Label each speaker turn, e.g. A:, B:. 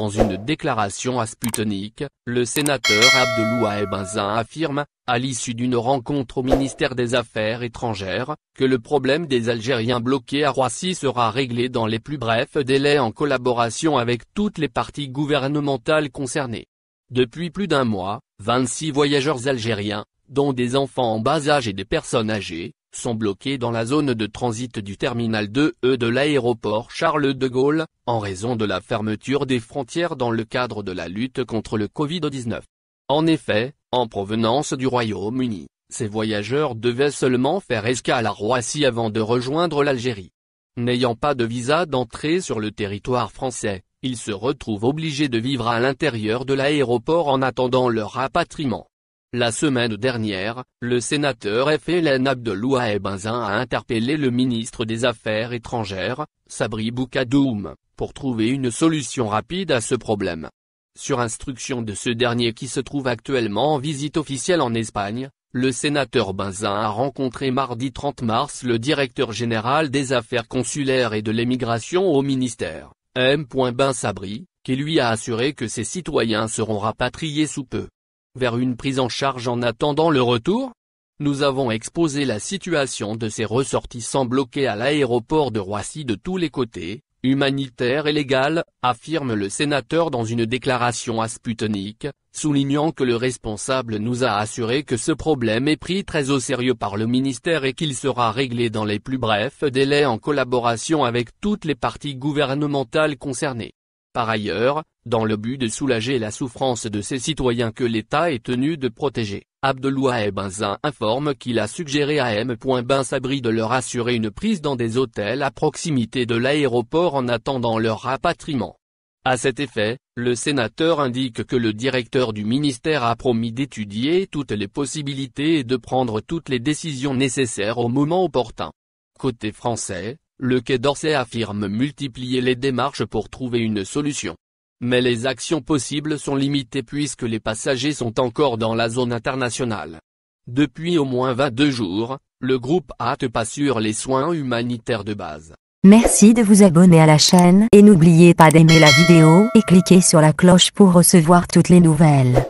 A: Dans une déclaration à Sputnik, le sénateur Abdelouahed Benzen affirme, à l'issue d'une rencontre au ministère des Affaires étrangères, que le problème des Algériens bloqués à Roissy sera réglé dans les plus brefs délais en collaboration avec toutes les parties gouvernementales concernées. Depuis plus d'un mois, 26 voyageurs algériens, dont des enfants en bas âge et des personnes âgées, sont bloqués dans la zone de transit du terminal 2E de l'aéroport Charles de Gaulle, en raison de la fermeture des frontières dans le cadre de la lutte contre le Covid-19. En effet, en provenance du Royaume-Uni, ces voyageurs devaient seulement faire escale à Roissy avant de rejoindre l'Algérie. N'ayant pas de visa d'entrée sur le territoire français, ils se retrouvent obligés de vivre à l'intérieur de l'aéroport en attendant leur rapatriement. La semaine dernière, le sénateur FLN Abdelouahed Benzen a interpellé le ministre des Affaires étrangères, Sabri Boukadoum, pour trouver une solution rapide à ce problème. Sur instruction de ce dernier qui se trouve actuellement en visite officielle en Espagne, le sénateur Benzen a rencontré mardi 30 mars le directeur général des affaires consulaires et de l'émigration au ministère, M. Ben Sabri, qui lui a assuré que ses citoyens seront rapatriés sous peu. Vers une prise en charge en attendant le retour? Nous avons exposé la situation de ces ressortissants bloqués à l'aéroport de Roissy de tous les côtés, humanitaire et légal, affirme le sénateur dans une déclaration à Sputnik, soulignant que le responsable nous a assuré que ce problème est pris très au sérieux par le ministère et qu'il sera réglé dans les plus brefs délais en collaboration avec toutes les parties gouvernementales concernées. Par ailleurs, dans le but de soulager la souffrance de ces citoyens que l'État est tenu de protéger, Abdelouahed Benzen informe qu'il a suggéré à M. Ben Sabri de leur assurer une prise dans des hôtels à proximité de l'aéroport en attendant leur rapatriement. À cet effet, le sénateur indique que le directeur du ministère a promis d'étudier toutes les possibilités et de prendre toutes les décisions nécessaires au moment opportun. Côté français, le Quai d'Orsay affirme multiplier les démarches pour trouver une solution. Mais les actions possibles sont limitées puisque les passagers sont encore dans la zone internationale. Depuis au moins 22 jours, le groupe hâte pas sur les soins humanitaires de base.
B: Merci de vous abonner à la chaîne et n'oubliez pas d'aimer la vidéo et cliquer sur la cloche pour recevoir toutes les nouvelles.